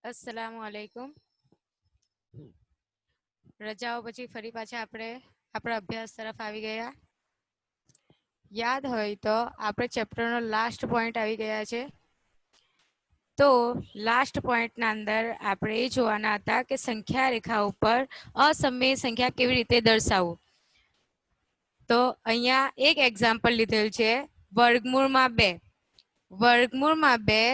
अस्सलामुअलैकुम। रजाओ पछी फरी पाछा आपणे आपणा अभ्यास तरफ आवी गया। याद होय तो आपणे चेप्टरनो लास्ट पॉइंट आवी गया छे। तो लास्ट पॉइंट ना अंदर आपणे ए जोवाना हता के संख्या रेखा उपर असमय संख्या केवी रीते दर्शावવું। तो अहींया एक एक्जाम्पल लीधेल छे वर्गमूळ मां 2। वर्गमूळ मां 2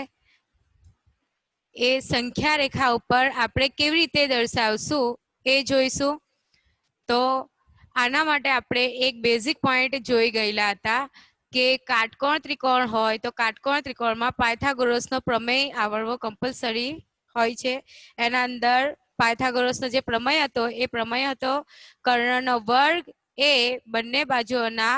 ए संख्या रेखा उपर आपणे केवी रीते दर्शावशुं ए जोईशुं। तो आना माटे आपणे एक बेसिक पॉइंट जोई गયેલા હતા કે કાટકોણ ત્રિકોણ હોય તો કાટકોણ ત્રિકોણમાં પાયથાગોરસનો પ્રમેય આવડવો કમ્પલસરી હોય છે। એના અંદર પાયથાગોરસનો જે પ્રમેય હતો એ પ્રમેય હતો કર્ણનો વર્ગ એ બંને બાજુઓના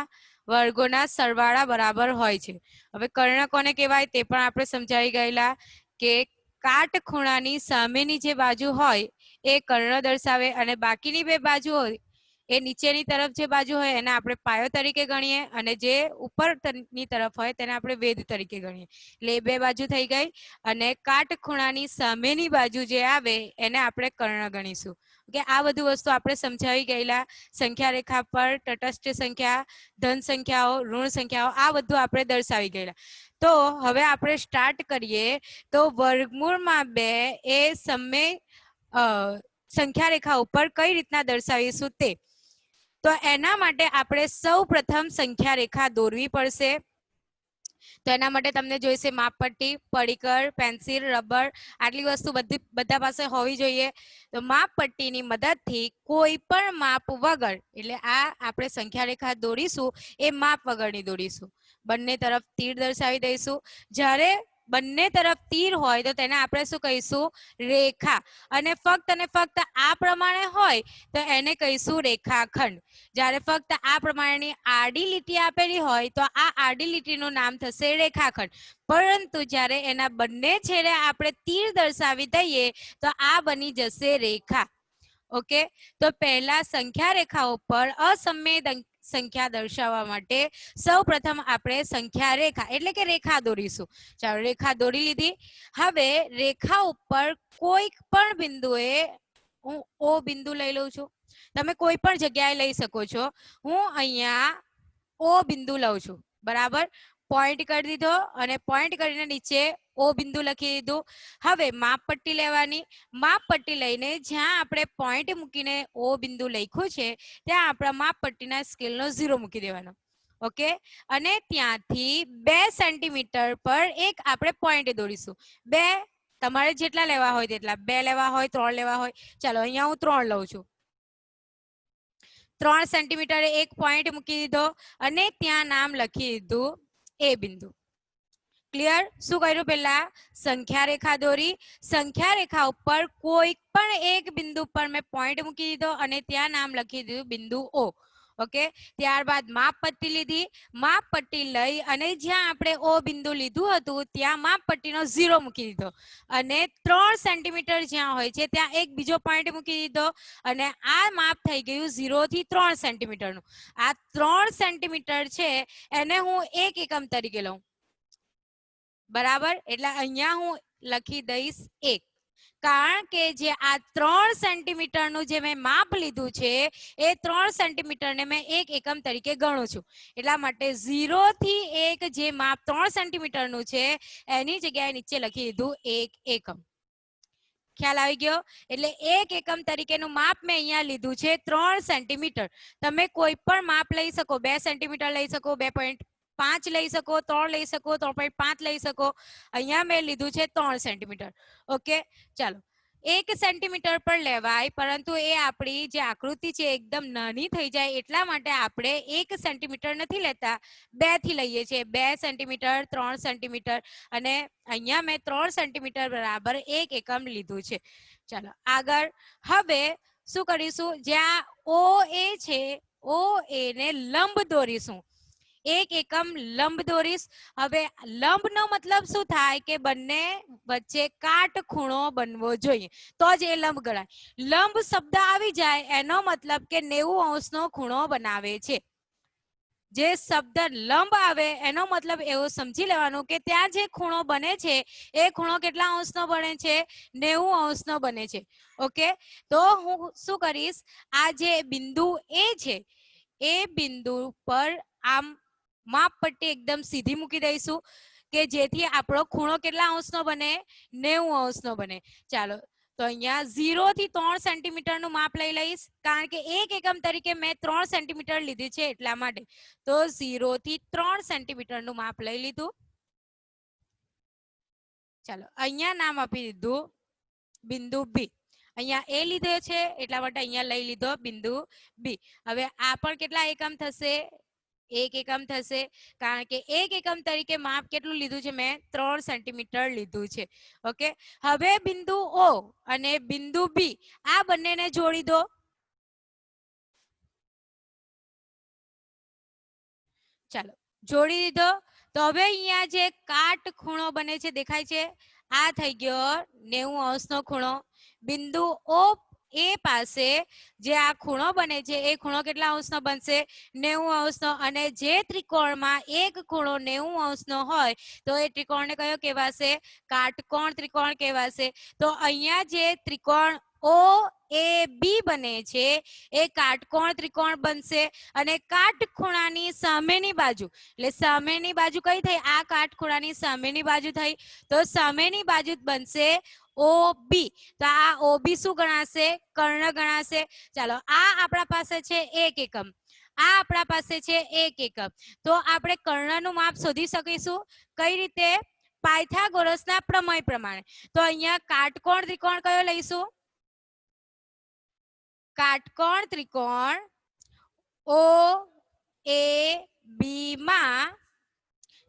વર્ગોના સરવાળા બરાબર હોય છે। હવે કર્ણ કોને કહેવાય તે પણ આપણે સમજાવી ગયેલા કે કાટખૂણાની સામેની જે બાજુ હોય એ કર્ણ દર્શાવે અને બાકીની બે બાજુ હોય એ નીચેની તરફ જે બાજુ હોય એને આપણે પાયો તરીકે ગણીએ અને જે ઉપરની તરફ હોય તેને આપણે વેધ તરીકે ગણીએ। એટલે બે બાજુ થઈ ગઈ અને કાટખૂણાની સામેની બાજુ જે આવે એને આપણે કર્ણ ગણીશું। કે આ બધું વસ્તુ આપણે સમજાવી ગયેલા સંખ્યા રેખા પર તટસ્થ સંખ્યા, ધન સંખ્યાઓ, ઋણ સંખ્યાઓ આ બધું આપણે દર્શાવી ગયેલા। તો હવે આપણે સ્ટાર્ટ કરીએ। તો વર્ગમૂળમાં 2 એ સમય સંખ્યા રેખા ઉપર કઈ રીતના દર્શાવીશું તે। तो एना माटे आपणे सौ प्रथम संख्या रेखा दोरवी पड़शे। तो एना माटे तमने जोईशे मापपट्टी, पડીકર, पेन्सिल, रबर आटली वस्तु बधी बधा पासे होवी जोईए। तो मापपट्टीनी मददथी कोईपण माप वगर एटले आ आपणे संख्या रेखा दोरीशुं ए माप वगरनी दोरीशुं। बंने तरफ तीर दर्शावी दईशुं। ज्यारे बंने तरफ तीर होय तो तेने आपणे शुं कहीशुं रेखा अने फक्त आ प्रमाणे होय तो एने कहीशुं रेखाखंड। ज्यारे फक्त आ प्रमाणेनी आडी લીટી આપેલી હોય તો આ આડી લીટીનું નામ થશે રેખાખંડ। પરંતુ જ્યારે એના બંને છેડે આપણે તીર દર્શાવી દઈએ તો આ બની જશે રેખા। ઓકે, તો પહેલા સંખ્યા રેખા ઉપર અસમય સંખ્યા દર્શાવવા માટે સૌપ્રથમ આપણે સંખ્યા રેખા એટલે કે રેખા દોરીશું। ચાલો રેખા દોરી લીધી। હવે રેખા ઉપર કોઈ પણ બિંદુએ હું O બિંદુ લઈ લઉં છું। તમે કોઈ પણ જગ્યાએ લઈ શકો છો। હું અહીંયા O બિંદુ લઉં છું, બરાબર। પોઈન્ટ કરી દીધો અને પોઈન્ટ કરીને નીચે O બિંદુ લખી દીધું। હવે માપપટ્ટી લેવાની। માપપટ્ટી લઈને જ્યાં આપણે પોઈન્ટ મૂકીને O બિંદુ લખ્યું છે ત્યાં આપણા માપપટ્ટીના સ્કેલનો 0 મૂકી દેવાનો। ઓકે, અને ત્યાંથી 2 સેન્ટીમીટર પર એક આપણે પોઈન્ટ દોરીશું। 2 તમારે જેટલા લેવા હોય તેટલા, 2 લેવા હોય, 3 લેવા હોય। ચાલો અહીંયા હું 3 લઉં છું। 3 સેન્ટીમીટરે એક પોઈન્ટ મૂકી દીધો અને ત્યાં નામ લખી દીધું A બિંદુ। ક્લિયર? શું કર્યું? પહેલા સંખ્યા રેખા દોરી। સંખ્યા રેખા ઉપર કોઈ પણ એક બિંદુ પર મેં પોઈન્ટ મૂકી દીધો અને ત્યાં નામ લખી દીધું બિંદુ O। ओके, ત્યારબાદ માપપટ્ટી લીધી। માપપટ્ટી લઈ અને જ્યાં આપણે O બિંદુ લીધું હતું ત્યાં માપપટ્ટીનો 0 મૂકી દીધો અને 3 સેન્ટીમીટર જ્યાં હોય છે ત્યાં એક બીજો પોઈન્ટ મૂકી દીધો અને આ માપ થઈ ગયું 0 થી 3 સેન્ટીમીટરનું। આ 3 સેન્ટીમીટર છે એને હું 1 એકમ તરીકે લઉં, બરાબર। એટલે અહીંયા હું લખી દઈશ 1, કારણ કે જે આ 3 સેન્ટીમીટરનું જે મેં માપ લીધું છે એ 3 સેન્ટીમીટરને મેં 1 એકમ તરીકે ગણું છું। એટલા માટે 0 થી 1 જે માપ 3 સેન્ટીમીટરનું છે એની જગ્યાએ નીચે લખી દીધું 1 એકમ। ખ્યાલ આવી ગયો? એટલે 1 એકમ તરીકેનું માપ મેં અહીંયા લીધું છે 3 સેન્ટીમીટર। તમે કોઈ પણ માપ લઈ શકો, 2 સેન્ટીમીટર લઈ શકો, 2.5 લઈ શકો, 3 લઈ શકો, 3.5 લઈ શકો। અહીંયા મેં લીધું છે 3 સેન્ટીમીટર। ઓકે, ચાલો 1 સેન્ટીમીટર પર લેવાય, પરંતુ એ આપણી જે આકૃતિ છે એકદમ નાની થઈ જાય એટલા માટે આપણે 1 સેન્ટીમીટર નથી લેતા, 2 થી લઈએ છીએ। 2 સેન્ટીમીટર, 3 સેન્ટીમીટર અને અહીંયા મેં 3 સેન્ટીમીટર બરાબર 1 એકમ લીધું છે। ચાલો આગળ હવે શું કરીશું? જ્યાં OA છે OA ને લંબ દોરીશું। 1 એકમ લંબ દોરીશ। હવે લંબનો મતલબ શું થાય કે બંને વચ્ચે કાટખૂણો બનવો જોઈએ તો જ એ લંબ ગણાય। લંબ શબ્દ આવી જાય એનો મતલબ કે 90 અંશનો ખૂણો બનાવે છે। જે શબ્દ લંબ આવે એનો મતલબ એવો સમજી લેવાનું કે ત્યાં જે ખૂણો બને છે એ ખૂણો કેટલા અંશનો બને છે 90 અંશનો બને છે ઓકે તો હું શું કરીશ આ જે બિંદુ એ છે એ બિંદુ પર આમ માપપટ્ટી એકદમ સીધી મૂકી દઈશું કે જેથી આપણો ખૂણો કેટલા અંશનો બને 90 અંશનો બને ચાલો તો અહીંયા 0 થી 3 સેન્ટીમીટર નું માપ લઈ લઈશ કારણ કે એક એકમ તરીકે મેં 3 સેન્ટીમીટર લીધી છે એટલા માટે તો 0 થી 3 સેન્ટીમીટર નું માપ લઈ લીધું ચાલો અહીંયા નામ આપી દીધું બિંદુ બી અહીંયા એ લીધો છે એટલા માટે અહીંયા લઈ લીધો બિંદુ બી હવે આ પણ કેટલા એકમ થશે એક એકમ થશે કારણ કે એક એકમ તરીકે માપ કેટલું લીધું છે મેં 3 સેન્ટીમીટર લીધું છે ઓકે હવે બિંદુ ઓ અને બિંદુ બી આ બંનેને જોડી દો ચાલો જોડી દીધો તો હવે અહીંયા જે કાટ ખૂણો બને છે દેખાય છે આ થઈ ગયો 90 અંશનો ખૂણો બિંદુ ઓ એ પાસે જે આ ખૂણો બને છે એ ખૂણો કેટલા અંશનો બનશે 90 અંશનો અને જે ત્રિકોણમાં એક ખૂણો 90 અંશનો હોય તો એ ત્રિકોણને કયો કહેવાશે કાટકોણ ત્રિકોણ કહેવાશે તો અહીંયા જે ત્રિકોણ ઓ એ બી બને છે એ કાટકોણ ત્રિકોણ બનશે અને કાટખૂણાની સામેની બાજુ એટલે સામેની બાજુ કઈ થઈ આ કાટખૂણાની સામેની બાજુ થઈ તો સામેની બાજુ બનશે ઓબી તો આ ઓબી શું ગણાશે કર્ણ ગણાશે ચાલો આ આપણા પાસે છે એક એકમ આ આપણા પાસે છે એક એકમ તો આપણે કર્ણનું માપ શોધી શકીશું કઈ રીતે પાયથાગોરસના પ્રમેય પ્રમાણે તો અહીંયા કાટકોણ ત્રિકોણ કયો લઈશું કાટકોણ ત્રિકોણ ઓ એ બી માં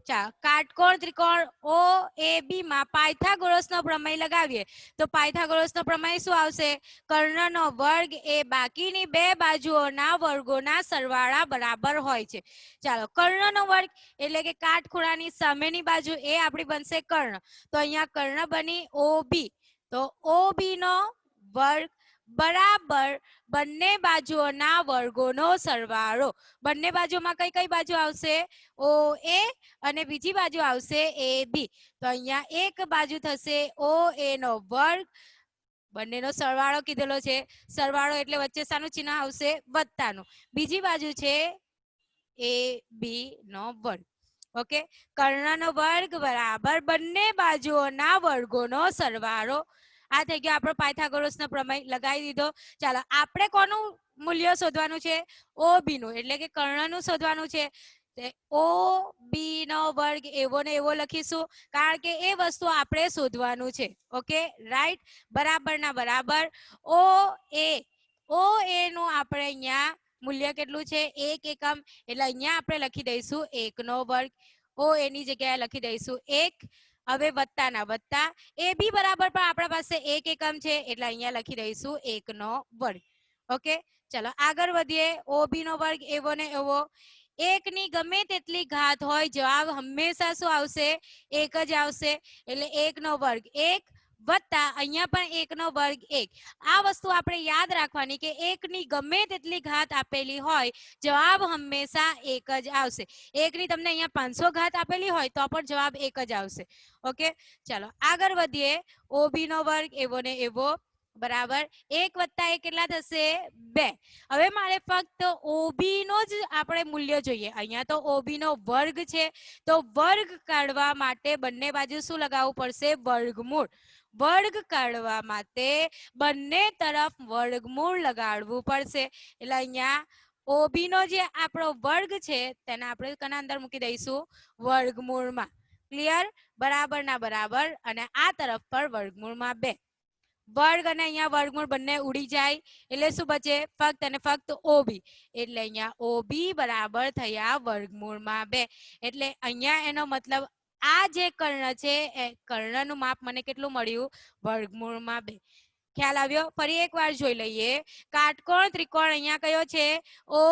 કાટકોણ ત્રિકોણ ઓ એ બી માં પાયથાગોરસનો પ્રમેય લગાવીએ તો પાયથાગોરસનો પ્રમેય શું આવશે કર્ણનો વર્ગ એ બાકીની બે બાજુઓના વર્ગોના સરવાળા બરાબર હોય છે ચાલો કર્ણનો વર્ગ એટલે કે કાટખૂણાની સામેની બાજુ એ આપણી બનશે કર્ણ તો અહીંયા કર્ણ બની ઓબી તો ઓબી નો વર્ગ બરાબર બંને બાજુઓના વર્ગોનો સરવાળો બંને બાજુમાં કઈ કઈ બાજુ આવશે ઓ એ અને બીજી બાજુ આવશે એ બી તો અહીંયા એક બાજુ થશે ઓ એ નો વર્ગ બંનેનો સરવાળો કીધેલો છે સરવાળો એટલે વચ્ચે શાનું ચિહ્ન આવશે વત્તાનું બીજી બાજુ છે એ બી નો વર્ગ ઓકે કર્ણનો વર્ગ બરાબર બંને બાજુઓના વર્ગોનો સરવાળો આ થઈ ગયો આપણો પાયથાગોરસનો પ્રમેય લગાવી દીધો ચાલો આપણે કોનું મૂલ્ય શોધવાનું છે ઓ બી નું એટલે કે કર્ણનું શોધવાનું છે ઓ બી નો વર્ગ એવો ને એવો લખીશું કારણ કે એ વસ્તુ આપણે શોધવાનું છે ઓકે રાઈટ બરાબર ના બરાબર ઓ એ નું આપણે અહીંયા મૂલ્ય કેટલું છે એક એકમ એટલે અહીંયા આપણે લખી દઈશું 1 નો વર્ગ ઓ એની જગ્યાએ લખી દઈશું 1 હવે વત્તાના વત્તા એ બી બરાબર પણ આપણા પાસે એક એકમ છે એટલે અહીંયા લખી દઈશું 1 નો વર્ગ ઓકે ચલો આગળ વધીએ ઓ બી નો વર્ગ એવો ને એવો એકની ગમે તેટલી ઘાત હોય જવાબ હંમેશા શું આવશે એક જ આવશે એટલે 1 નો વર્ગ 1 વત્તા અહીંયા પણ 1 નો વર્ગ 1 આ વસ્તુ આપણે યાદ રાખવાની કે એકની ગમે તેટલી ઘાત આપેલી હોય જવાબ હંમેશા એક જ આવશે એકની તમને અહીંયા 500 ઘાત આપેલી હોય તો પણ જવાબ એક જ આવશે ઓકે ચાલો આગળ વધીએ ઓબી નો વર્ગ એવો ને એવો બરાબર 1 વત્તા 1 કેટલા થશે 2 હવે મારે ફક્ત ઓબી નો જ આપણે મૂલ્ય જોઈએ અહીંયા તો ઓબી નો વર્ગ છે તો વર્ગ કાઢવા માટે બંને બાજુ શું લગાવવું પડશે વર્ગમૂળ વર્ગ કાઢવા માટે બંને તરફ વર્ગમૂળ લગાડવું પડશે એટલે અહીંયા ઓબી નો જે આપણો વર્ગ છે તેને આપણે કના અંદર મૂકી દઈશું વર્ગમૂળમાં ક્લિયર બરાબર ના બરાબર અને આ તરફ પર વર્ગમૂળમાં 2 વર્ગ અને અહીંયા વર્ગમૂળ બંને ઉડી જાય એટલે શું બચે ફક્ત અને ફક્ત ઓબી એટલે અહીંયા ઓબી બરાબર થયા વર્ગમૂળમાં 2 એટલે અહીંયા એનો મતલબ આ જે કર્ણ છે એ કર્ણનું માપ મને કેટલું મળ્યું વર્ગમૂળમાં 2 ખ્યાલ આવ્યો ફરી એકવાર જોઈ લઈએ કાટકોણ ત્રિકોણ અહીંયા કયો છે ઓ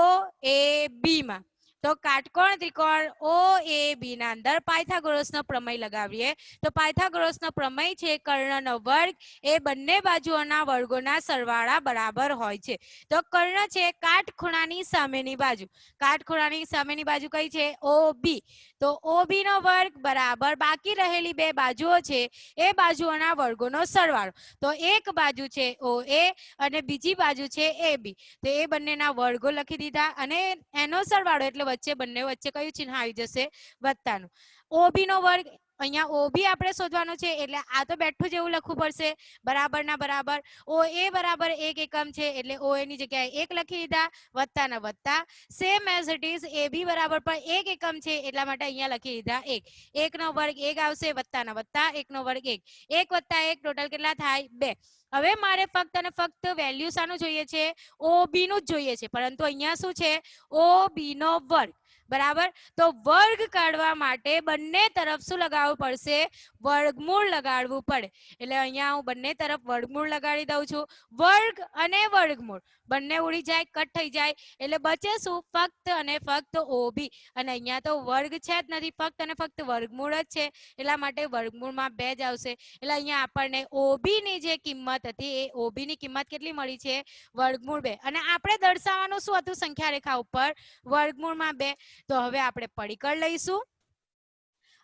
એ બી માં તો કાટકોણ ત્રિકોણ ઓ એ બી ના અંદર પાયથાગોરસનો પ્રમેય લગાવીએ તો પાયથાગોરસનો પ્રમેય છે કર્ણનો વર્ગ એ બંને બાજુઓના વર્ગોના સરવાળા બરાબર હોય છે. તો કર્ણ છે કાટખૂણાની સામેની બાજુ, કાટખૂણાની સામેની બાજુ કઈ છે ઓ બી, તો ઓ બી નો વર્ગ બરાબર બાકી રહેલી બે બાજુઓ છે એ બાજુઓના વર્ગોનો સરવાળો. તો એક બાજુ છે ઓ એ અને બીજી બાજુ છે એ બી, તો એ બંનેના વર્ગો લખી દીધા અને એનો સરવાળો એટલે વચ્ચે બંને વચ્ચે કયું ચિહ્ન આવી જશે વત્તાનું. ઓબી નો વર્ગ અહીંયા ઓબી આપણે શોધવાનો છે એટલે આ તો બેઠું જેવું લખવું પડશે બરાબર ના બરાબર. ઓ એ બરાબર 1 એકમ છે એટલે ઓ એ ની જગ્યાએ 1 લખી દીધા વત્તાના વત્તા. સેમ એઝ ઇટ ઇઝ એ બી બરાબર પણ 1 એકમ છે એટલા માટે અહીંયા લખી દીધા 1. 1 નો વર્ગ 1 આવશે વત્તાના વત્તા 1 નો વર્ગ 1. 1 વત્તા 1 ટોટલ કેટલા થાય 2. હવે મારે ફક્ત અને ફક્ત વેલ્યુ શાનું જોઈએ છે ઓબી નું જ જોઈએ છે, પરંતુ અહીંયા શું છે ઓબી નો વર્ગ બરાબર. તો વર્ગ કાઢવા માટે બંને તરફ શું લગાવવું પડશે વર્ગમૂળ લગાડવું પડે. એટલે અહીંયા હું બંને તરફ વર્ગમૂળ લગાડી દઉં છું. વર્ગ અને વર્ગમૂળ બંને ઉડી જાય કટ થઈ જાય એટલે બચે શું ફક્ત અને ફક્ત ઓબી, અને અહીંયા તો વર્ગ છે જ નથી ફક્ત અને ફક્ત વર્ગમૂળ જ છે એટલા માટે વર્ગમૂળમાં 2 જ આવશે. એટલે અહીંયા આપણને ઓબી ની જે કિંમત હતી એ ઓબી ની કિંમત કેટલી મળી છે વર્ગમૂળ 2, અને આપણે દર્શાવવાનું શું હતું સંખ્યા રેખા ઉપર વર્ગમૂળમાં 2. તો હવે આપણે પડીકળ લઈશું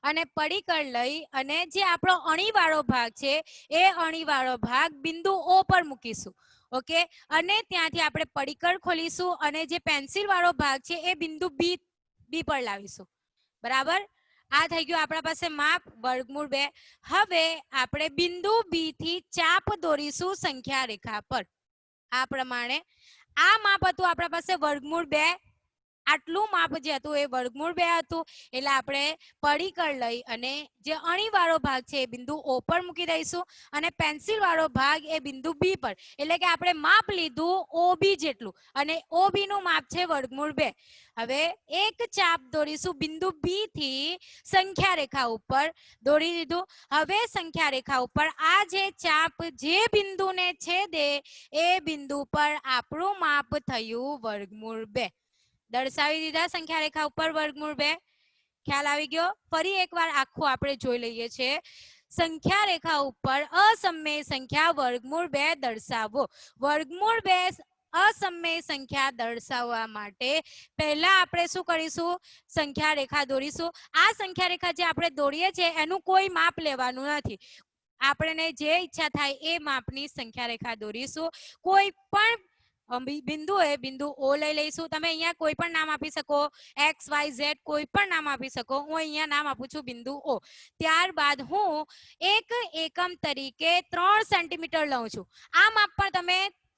અને પડીકળ લઈ અને જે આપણો અણીવાળો ભાગ છે એ અણીવાળો ભાગ બિંદુ ઓ પર મૂકીશું. ઓકે, અને ત્યાંથી આપણે પડીકળ ખોલીશું અને જે પેન્સિલ વાળો ભાગ છે એ બિંદુ બી પર લાવીશું બરાબર. આ થઈ ગયું આપણા પાસે માપ વર્ગમૂળ 2. હવે આપણે બિંદુ બી થી ચાપ દોરીશું સંખ્યા રેખા પર આ પ્રમાણે. આ માપ હતું આપણા પાસે વર્ગમૂળ 2, આટલું માપ જે હતું એ વર્ગમૂળ 2 હતું એટલે આપણે પડીકળ લઈ અને જે અણીવાળો ભાગ છે એ બિંદુ ઓ પર મૂકી દઈશું અને પેન્સિલ વાળો ભાગ એ બિંદુ બી પર, એટલે કે આપણે માપ લીધું ઓબી જેટલું અને ઓબી નું માપ છે વર્ગમૂળ 2. હવે એક ચાપ દોરીશું બિંદુ બી થી સંખ્યા રેખા ઉપર દોરી દીધું. હવે સંખ્યા રેખા ઉપર આ જે ચાપ જે બિંદુને છેદે એ બિંદુ પર આપણું માપ થયું વર્ગમૂળ 2. દર્શાવી દીધા સંખ્યા રેખા ઉપર વર્ગમૂળ 2. ખ્યાલ આવી ગયો. ફરી એકવાર આખું આપણે જોઈ લઈએ છીએ. સંખ્યા રેખા ઉપર અસમય સંખ્યા વર્ગમૂળ 2 દર્શાવો. વર્ગમૂળ 2 અસમય સંખ્યા દર્શાવવા માટે પહેલા આપણે શું કરીશું સંખ્યા રેખા દોરીશું. આ સંખ્યા રેખા જે આપણે દોરીએ છીએ એનું કોઈ માપ લેવાનું નથી, આપણને જે ઈચ્છા થાય એ માપની સંખ્યા રેખા દોરીશું. કોઈ પણ બિંદુ એ બિંદુ ઓ લઈ લઈશું. તમે અહીંયા કોઈ પણ નામ આપી શકો, એક્સ વાય ઝેડ કોઈ પણ નામ આપી શકો. હું અહીંયા નામ આપું છું બિંદુ ઓ. ત્યારબાદ હું 1 એકમ તરીકે 3 સેન્ટીમીટર લઉં છું. આ માપ પણ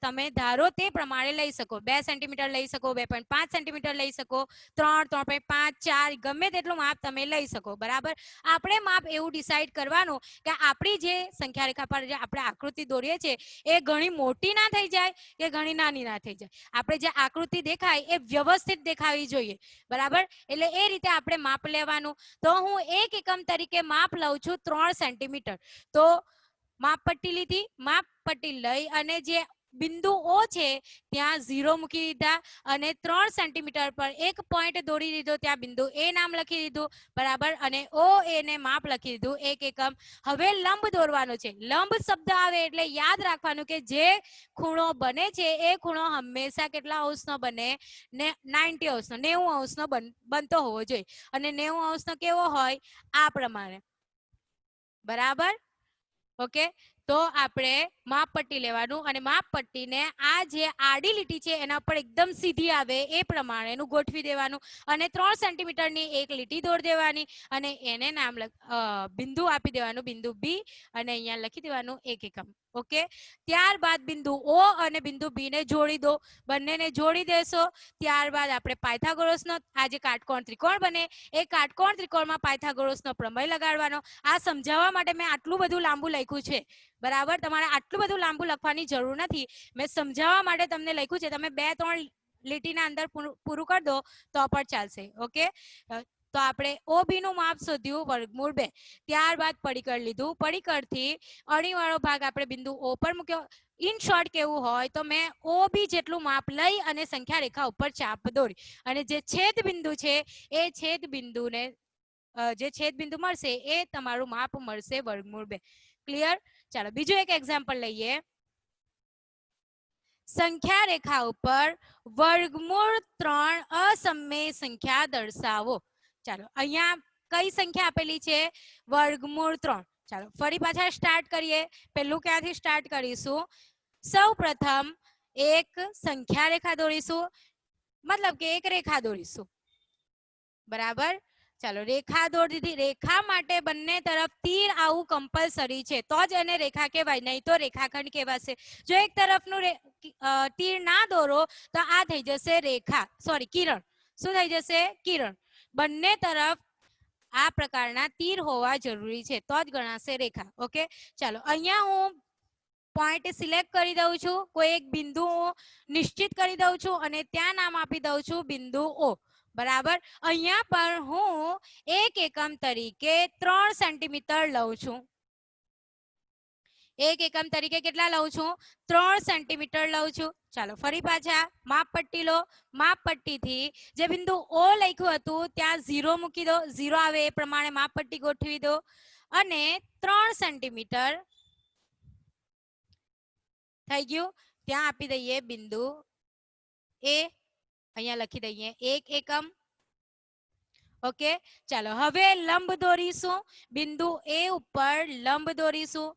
તમે ધારો તે પ્રમાણે લઈ શકો. 2 સેન્ટીમીટર લઈ શકો, 2.5 સેન્ટીમીટર લઈ શકો, 3, 3.5, 4 ગમે તેટલું માપ તમે લઈ શકો બરાબર. આપણે માપ એવું ડિસાઈડ કરવાનું કે આપણી જે સંખ્યા રેખા પર જે આપણે આકૃતિ દોરીએ છીએ એ ઘણી મોટી ના થઈ જાય કે ઘણી નાની ના થઈ જાય. આપણે જે આકૃતિ દેખાય એ વ્યવસ્થિત દેખાવી જોઈએ બરાબર. એટલે એ રીતે આપણે માપ લેવાનું. તો હું 1 એકમ તરીકે માપ લઉં છું 3 સેન્ટીમીટર. તો માપ પટ્ટી લીધી, માપ પટ્ટી લઈ અને જે બિંદુ ઓ છે ત્યાં 0 મૂકી દીધા અને 3 સેન્ટીમીટર પર એક પોઈન્ટ દોરી દીધો, ત્યાં બિંદુ એ નામ લખી દીધું બરાબર અને ઓ એ ને માપ લખી દીધું 1 એકમ. હવે લંબ દોરવાનો છે. લંબ શબ્દ આવે એટલે યાદ રાખવાનું કે જે ખૂણો બને છે એ ખૂણો હંમેશા કેટલા અંશનો બને 90 અંશનો 90 અંશનો બનતો હોવો જોઈએ અને 90 અંશનો કેવો હોય આ પ્રમાણે બરાબર. ઓકે, તો આપણે માપ પટ્ટી લેવાનું અને માપ પટ્ટીને આ જે આડી લીટી છે એના પર એકદમ સીધી આવે એ પ્રમાણેનું ગોઠવી દેવાનું અને 3 સેન્ટીમીટરની એક લીટી દોરી દેવાની અને એને નામ બિંદુ આપી દેવાનું બિંદુ બી અને અહીંયા લખી દેવાનું 1 એકમ. ઓકે, ત્યારબાદ બિંદુ ઓ અને બિંદુ બી ને જોડી દો. બંનેને જોડી દેશો ત્યારબાદ આપણે પાયથાગોરસનો આ જે કાટકોણ ત્રિકોણ બને એ કાટકોણ ત્રિકોણમાં પાયથાગોરસનો પ્રમેય લગાડવાનો. આ સમજાવવા માટે મેં આટલું બધું લાંબુ લખ્યું છે બરાબર. તમારે આટલું બધું લાંબુ લખવાની જરૂર નથી, મેં સમજાવવા માટે તમને લખ્યું છે. તમે 2-3 લીટીના અંદર પૂરું કરી દો તો પણ ચાલશે. ઓકે, તો આપણે OB નું માપ શોધ્યું વર્ગમૂળ 2. ત્યારબાદ પરિકર લીધું, પરિકરથી અણીવાળો ભાગ આપણે બિંદુ O પર મૂક્યો. ઇન શોર્ટ કેવું હોય તો મેં OB જેટલું માપ લઈ અને સંખ્યા રેખા ઉપર ચાપ દોરી અને જે છેદ બિંદુ છે એ છેદ બિંદુને જે છેદ બિંદુ મળશે એ તમારું માપ મળશે વર્ગમૂળ 2. ક્લિયર? ચાલો બીજું એક એક્ઝામ્પલ લઈએ. સંખ્યા રેખા ઉપર વર્ગમૂળ 3 અસમય સંખ્યા દર્શાવો. ચાલો અહીંયા કઈ સંખ્યા આપેલી છે? વર્ગમૂળ 3. ચાલો ફરી પાછા સ્ટાર્ટ કરીએ. પહેલું ક્યાંથી સ્ટાર્ટ કરીશું? સૌ પ્રથમ એક સંખ્યા રેખા દોરીશું, મતલબ કે એક રેખા દોરીશું. બરાબર? ચાલો રેખા દોરી દીધી. રેખા માટે બંને તરફ તીર આવું કમ્પલસરી છે તો જ એને રેખા કહેવાય, નહીં તો રેખાખંડ કહેવાશે. જો એક તરફનું તીર ના દોરો તો આ થઈ જશે રેખા, સોરી કિરણ. શું થઈ જશે? કિરણ. બંને તરફ આ પ્રકારના તીર હોવા જરૂરી છે તો જ ગણાશે રેખા. ઓકે, ચાલો અહીંયા હું પોઈન્ટ સિલેક્ટ કરી દઉં છું, કોઈ એક બિંદુ નિશ્ચિત કરી દઉં છું અને ત્યાં નામ આપી દઉં છું બિંદુ O. બરાબર? અહીંયા પર હું 1 એકમ તરીકે 3 સેન્ટીમીટર લઉં છું. 1 એકમ તરીકે કેટલા લઉં છું? 3 સેન્ટીમીટર લઉં છું. ચાલો ફરી પાછા માપપટ્ટી લો. માપપટ્ટીથી જે બિંદુ O લખ્યું હતું ત્યાં 0 મૂકી દો. 0 આવે એ પ્રમાણે માપપટ્ટી ગોઠવી દો અને 3 સેન્ટીમીટર થઈ ગયું. ત્યાં આપી દઈએ બિંદુ A. અહીંયા લખી દઈએ 1 એકમ. ઓકે, ચાલો હવે લંબ દોરીશું. બિંદુ A ઉપર લંબ દોરીશું.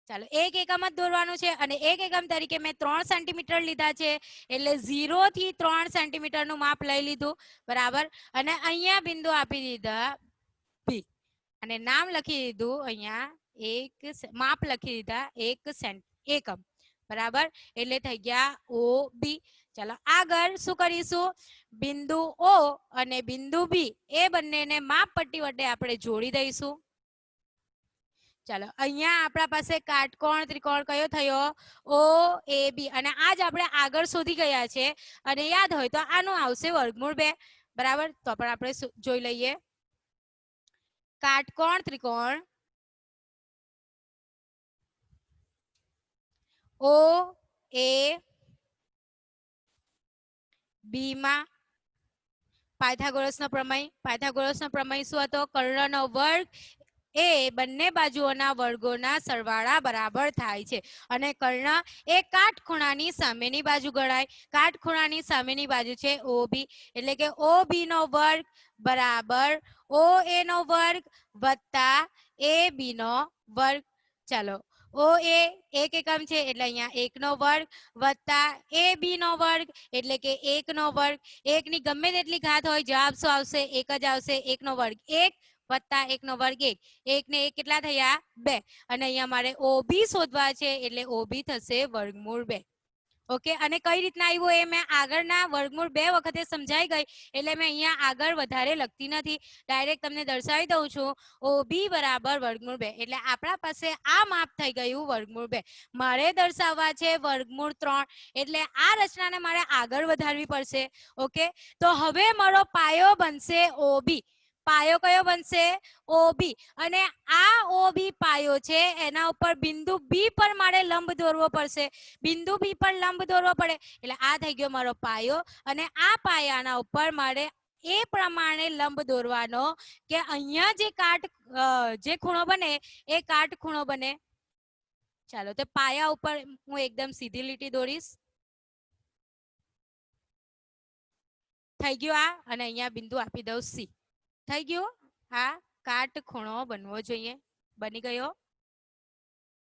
ચાલો 1 એકમ જ દોરવાનું છે અને 1 એકમ તરીકે મેં 3 સેન્ટીમીટર લીધા છે એટલે 0 થી 3 સેન્ટીમીટર નું માપ લઈ લીધું. બરાબર? અને અહીંયા બિંદુ આપી દીધા B અને નામ લખી દીધું અહીંયા માપ લખી દીધા 1 એકમ. બરાબર? એટલે થઈ ગયા OB. ચાલો આગળ શું કરીશું? બિંદુ O અને બિંદુ B એ બંનેને માપપટ્ટી વડે આપણે જોડી દઈશું. ચાલો અહીંયા આપણા પાસે કાટકોણ ત્રિકોણ કયો થયો? OAB. અને આજ આપણે આગળ શોધી ગયા છે અને યાદ હોય તો આનું આવશે વર્ગમૂળ 2. બરાબર? તો પણ આપણે જોઈ લઈએ. કાટકોણ ત્રિકોણ OAB માં પાયથાગોરસનો પ્રમેય. પાયથાગોરસનો પ્રમેય શું હતો? કર્ણનો વર્ગ એ બંને બાજુઓના વર્ગોના સરવાળા બરાબર થાય છે અને કર્ણ એ કાટખૂણાની સામેની બાજુ ગણાય. કાટખૂણાની સામેની બાજુ છે OB, એટલે કે OB નો વર્ગ બરાબર OA નો વર્ગ વત્તા AB નો વર્ગ. ચાલો OA 1 એકમ છે એટલે અહીંયા 1 નો વર્ગ વત્તા AB નો વર્ગ એટલે કે 1 નો વર્ગ. 1 ની ગમે તેટલી ઘાત હોય જવાબ શું આવશે? 1 જ આવશે. 1 નો વર્ગ 1 વત્તા 1 નો વર્ગ 1. 1 ને 1 કેટલા થયા? 2. અને અહીંયા મારે OB શોધવા છે એટલે OB થશે વર્ગમૂળ 2. ઓકે, અને કઈ રીતના આવ્યું એ મેં આગળના વર્ગમૂળ 2 વખતે સમજાઈ ગઈ એટલે મેં અહીંયા આગળ વધારે લખતી નથી, ડાયરેક્ટ તમને દર્શાવી દઉં છું. OB બરાબર વર્ગમૂળ 2 એટલે આપણા પાસે આ માપ થઈ ગયું વર્ગમૂળ 2. મારે દર્શાવવા છે વર્ગમૂળ 3 એટલે આ રચનાને મારે આગળ વધારવી પડશે. ઓકે, તો હવે મારો પાયો બનશે OB. પાયો કયો બનશે? OB. અને આ OB પાયો છે એના ઉપર બિંદુ B પર મારે લંબ દોરવો પડશે. બિંદુ B પર લંબ દોરવો પડે એટલે આ થઈ ગયો મારો પાયો અને આ પાયાના ઉપર મારે એ પ્રમાણે લંબ દોરવાનો કે અહીંયા જે ખૂણો બને એ કાટખૂણો બને. ચાલો તો પાયા ઉપર હું એકદમ સીધી લીટી દોરીશ. થઈ ગયું આ અને અહીંયા બિંદુ આપી દઉં C. થઈ ગયું. આ કાટખૂણો બનવો જોઈએ. બની ગયો.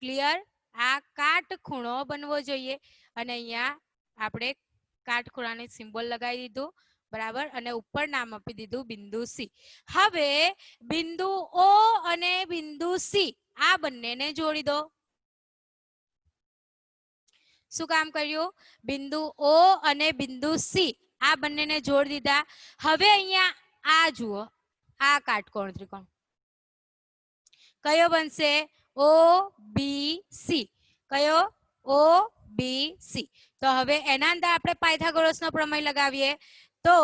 ક્લિયર? આ કાટખૂણો બનવો જોઈએ અને અહીંયા આપણે કાટખૂણાની સિમ્બોલ લગાવી દીધું. બરાબર? અને ઉપર નામ આપી દીધું બિંદુ C. હવે બિંદુ O અને બિંદુ C આ બંનેને જોડી દો. શું કામ કર્યું? બિંદુ O અને બિંદુ C આ બંનેને જોડી દીધા. હવે અહીંયા આ જુઓ, આ કાટકોણ ત્રિકોણ કયો બનશે? OBC. કયો? OBC. તો હવે એના અંદર આપણે પાયથાગોરસનો પ્રમેય લગાવીએ તો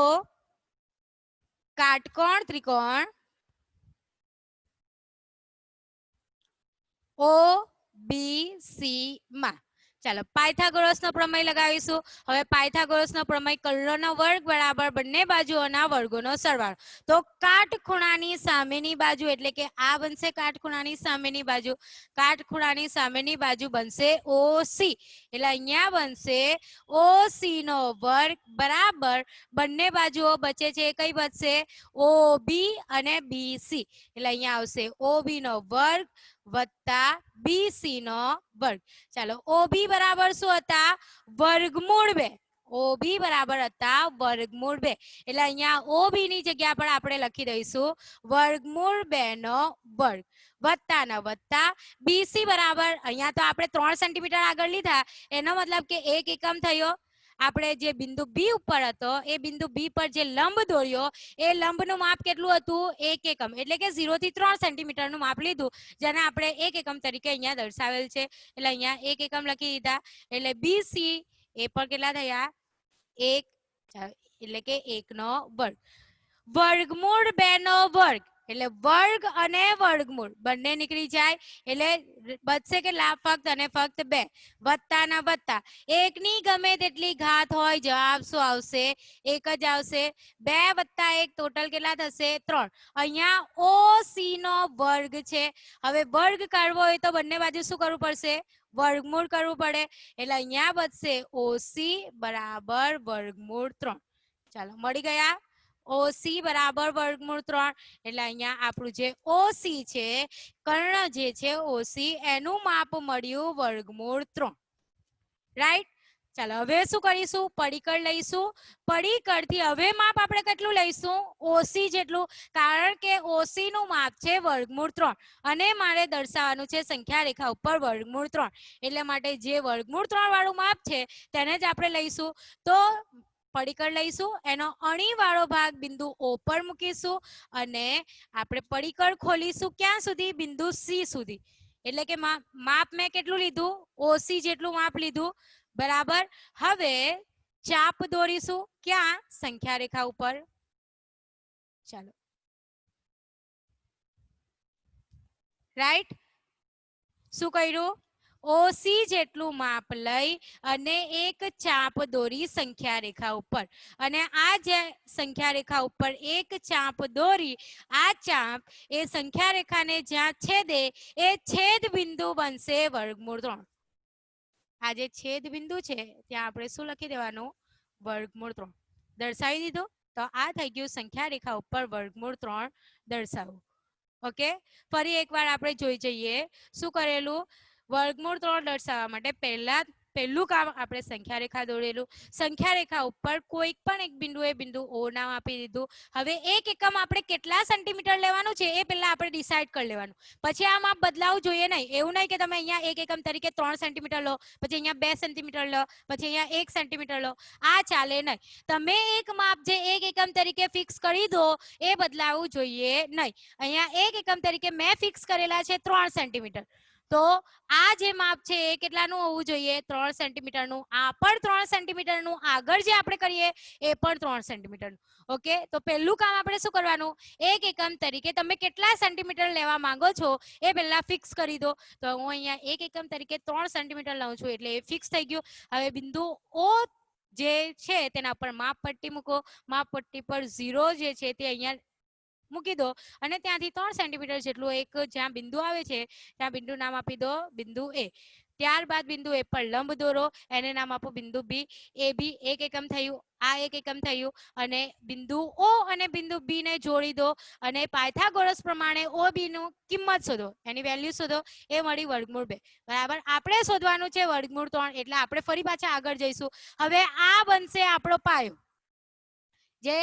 કાટકોણ ત્રિકોણ ઓ બી સી માં ચાલો પાયથાગોરસનો પ્રમેય લગાવીશું. હવે પાયથાગોરસનો પ્રમેય કર્ણનો વર્ગ બરાબર બંને બાજુઓના વર્ગોનો સરવાળો. તો કાટખૂણાની સામેની બાજુ એટલે કે આ બનશે કાટખૂણાની સામેની બાજુ. કાટખૂણાની સામેની બાજુ બનશે ઓસી. એટલે અહીંયા બનશે ઓસી નો વર્ગ બરાબર બંને બાજુઓ બચે છે કઈ બચશે ઓબી અને બીસી. એટલે અહીંયા આવશે ઓબી નો વર્ગ વત્તા બીસી નો વર્ગ. ચાલો ઓબી બરાબર શું હતા વર્ગમૂળ 2. ઓબી બરાબર હતા વર્ગમૂળ 2. એટલે અહીંયા ઓબી ની જગ્યા પર આપણે લખી દઈશું વર્ગમૂળ 2 નો વર્ગ વત્તા ના વત્તા બીસી બરાબર અહીંયા તો આપણે 3 સેન્ટીમીટર આગળ લીધા એનો મતલબ કે 1 એકમ થયો. આપણે જે બિંદુ બી ઉપર હતો એ બિંદુ બી પર જે લંબ દોર્યો એ લંબનું માપ કેટલું હતું 1 એકમ એટલે કે 0 થી 3 સેન્ટીમીટર નું માપ લીધું જેને આપણે 1 એકમ તરીકે અહીંયા દર્શાવેલ છે. એટલે અહીંયા 1 એકમ લખી દીધા. એટલે બીસી એ પણ કેટલા થયા 1 એટલે કે 1 નો વર્ગ વર્ગમૂળ 2 નો વર્ગ એટલે વર્ગ અને વર્ગમૂળ બંને નીકળી જાય એટલે બચશે કેટલા ફક્ત અને ફક્ત 2 વત્તા ના વત્તા 1 ની ગમે તેટલી ઘાત હોય જવાબ શું આવશે 1 જ આવશે. 2 વત્તા 1 ટોટલ કેટલા થશે 3. અહીંયા ઓસી નો વર્ગ છે. હવે વર્ગ કાઢવો હોય તો બંને બાજુ શું કરવું પડશે વર્ગમૂળ કરવું પડે. એટલે અહીંયા બચશે ઓસી બરાબર વર્ગમૂળ 3. ચાલો મળી ગયા ઓસી બરાબર વર્ગમૂળ 3. એટલે અહીંયા આપણું જે ઓસી છે કર્ણ જે છે ઓસી એનું માપ મળ્યું વર્ગમૂળ 3. રાઈટ. ચાલો હવે શું કરીશું પડીકળ લઈશું. પડીકળથી હવે માપ આપણે કેટલું લઈશું ઓસી જેટલું કારણ કે ઓસી નું માપ છે વર્ગમૂળ 3 અને મારે દર્શાવવાનું છે સંખ્યા રેખા ઉપર વર્ગમૂળ 3 એટલે માટે જે વર્ગમૂળ 3 વાળું માપ છે તેને જ આપણે લઈશું. તો પડીકળ લઈશું એનો અણીવાળો ભાગ બિંદુ ઓ પર મૂકીશું અને આપણે પડીકળ ખોલીશું ક્યાં સુધી બિંદુ સી સુધી. એટલે કે માપ મેં કેટલું લીધું ઓસી જેટલું માપ લીધું બરાબર. હવે ચાપ દોરીશું ક્યાં સંખ્યા રેખા ઉપર. ચાલો રાઈટ શું કર્યું ઓસી જેટલું માપ લઈ અને એક ચાપ દોરી સંખ્યા રેખા ઉપર અને આ જે સંખ્યા રેખા ઉપર એક ચાપ દોરી આ ચાપ એ સંખ્યા રેખાને જ્યાં છેદે એ છેદ બિંદુ બનશે વર્ગમૂળ 3. આ જે છેદ બિંદુ છે ત્યાં આપણે શું લખી દેવાનું વર્ગમૂળ 3 દર્શાવી દીધું. તો આ થઈ ગયું સંખ્યા રેખા ઉપર વર્ગમૂળ 3 દર્શાવવું. ઓકે ફરી એકવાર આપણે જોઈ જઈએ શું કરેલું વર્ગમૂળ 3 દર્શાવવા માટે પહેલું કામ આપણે સંખ્યા રેખા દોરેલું. સંખ્યા રેખા ઉપર કોઈ પણ એક બિંદુએ બિંદુ ઓ નામ આપી દીધું. હવે એક એકમ આપણે કેટલા સેન્ટીમીટર લેવાનું છે એ પહેલા આપણે ડિસાઈડ કરી લેવાનું. પછી આ માપ બદલાવું જોઈએ નહીં. એવું નહીં કે તમે અહીંયા એક એકમ તરીકે 3 સેન્ટીમીટર લો પછી અહીંયા 2 સેન્ટીમીટર લો પછી અહીંયા 1 સેન્ટીમીટર લો આ ચાલે નહીં. તમે એક માપ જે એક એકમ તરીકે ફિક્સ કરી દો એ બદલાવું જોઈએ નહીં. અહીંયા એક એકમ તરીકે મેં ફિક્સ કરેલા છે 3 સેન્ટીમીટર. તો આ જે માપ છે એ કેટલાનું હોવું જોઈએ 3 સેન્ટીમીટરનું. આ પણ 3 સેન્ટીમીટરનું આગળ જે આપણે કરીએ એ પણ 3 સેન્ટીમીટરનું. ઓકે તો પહેલું કામ આપણે શું કરવાનું એક એકમ તરીકે તમે કેટલા સેન્ટીમીટર લેવા માંગો છો એ પહેલા ફિક્સ કરી દો. તો હું અહીંયા એક એકમ તરીકે 3 સેન્ટીમીટર લઉં છું એટલે એ ફિક્સ થઈ ગયું. હવે બિંદુ ઓ જે છે તેના પર માપ પટ્ટી મૂકો. માપ પટ્ટી પર 0 જે છે તે અહીંયા મૂકી દો અને ત્યાંથી 3 સેન્ટીમીટર જેટલું એક જ્યાં બિંદુ આવે છે ત્યાં બિંદુ નામ આપી દો બિંદુ એ. ત્યારબાદ બિંદુ એ પર લંબ દોરો એને નામ આપો બિંદુ બી. એ બી એક એકમ થયું આ એક એકમ થયું અને બિંદુ ઓ અને બિંદુ બી ને જોડી દો અને પાયથાગોરસ પ્રમાણે ઓ બી નું કિંમત શોધો એની વેલ્યુ શોધો એ મળી વર્ગમૂળ 2 બરાબર. આપણે શોધવાનું છે વર્ગમૂળ 3 એટલે આપણે ફરી પાછા આગળ જઈશું. હવે આ બનશે આપણો પાયો. જે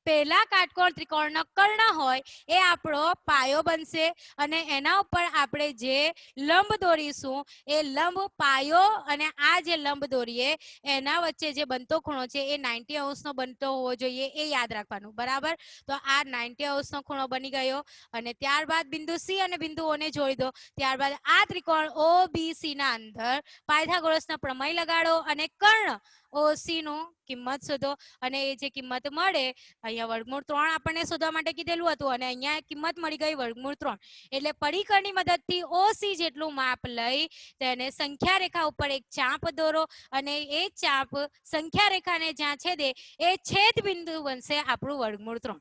પહેલા કાટકોણ ત્રિકોણનો કર્ણ હોય એ આપણો પાયો બનશે અને એના ઉપર આપણે જે લંબ દોરીશું એ લંબ પાયો અને આ જે લંબ દોરીએ એના વચ્ચે જે બનતો ખૂણો છે એ 90 અંશનો બનતો હોવો જોઈએ એ યાદ રાખવાનું બરાબર. તો આ 90 અંશનો ખૂણો બની ગયો અને ત્યારબાદ બિંદુ સી અને બિંદુ ઓ ને જોડી દો. ત્યારબાદ આ ત્રિકોણ OBC ના અંદર પાયથાગોરસનો પ્રમેય લગાડો અને કર્ણ ઓસી નું કિંમત શોધો અને એ જે કિંમત મળે અહીંયા વર્ગમૂળ 3 આપણને શોધવા માટે કીધેલું હતું અને અહીંયા કિંમત મળી ગઈ વર્ગમૂળ 3 એટલે પરિકરની મદદથી ઓસી જેટલું માપ લઈ તેને સંખ્યા રેખા ઉપર એક ચાપ દોરો અને એ ચાપ સંખ્યા રેખાને જ્યાં છેદે એ છેદ બિંદુ બનશે આપણું વર્ગમૂળ 3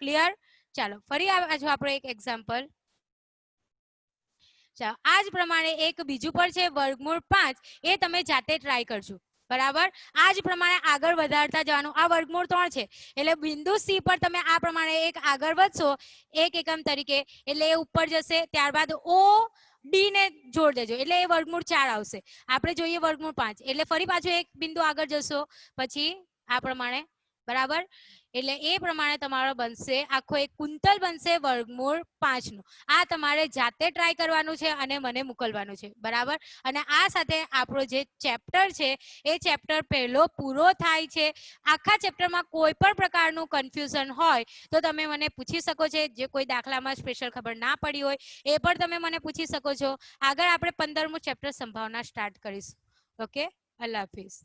ક્લિયર ચાલો ફરી આજો આપણે એક એક્ઝામ્પલ ચાલો આ જ પ્રમાણે એક બીજું પણ છે વર્ગમૂળ 5 એ તમે જાતે ટ્રાય કરજો બરાબર આ જ પ્રમાણે આગળ વધારતા જવાનું આ વર્ગમૂળ 3 છે એટલે બિંદુ સી પર તમે આ પ્રમાણે એક આગળ વધશો એક એકમ તરીકે એટલે એ ઉપર જશે ત્યારબાદ ઓ ડી ને જોડ દેજો એટલે એ વર્ગમૂળ 4 આવશે આપણે જોઈએ વર્ગમૂળ 5 એટલે ફરી પાછું એક બિંદુ આગળ જશો પછી આ પ્રમાણે બરાબર એટલે એ પ્રમાણે તમારો બનશે આખો એક કુંતલ બનશે વર્ગમૂળ 5 નું આ તમારે જાતે ટ્રાય કરવાનું છે અને મને મોકલવાનું છે બરાબર અને આ સાથે આપણો જે ચેપ્ટર છે એ ચેપ્ટર પહેલો પૂરો થાય છે આખા ચેપ્ટરમાં કોઈ પણ પ્રકારનું કન્ફ્યુઝન હોય તો તમે મને પૂછી શકો છો જે કોઈ દાખલામાં સ્પેશિયલ ખબર ના પડી હોય એ પણ તમે મને પૂછી શકો છો આગળ આપણે 15મું ચેપ્ટર સંભાવના સ્ટાર્ટ કરીશું ઓકે અલ્લાહ હાફિઝ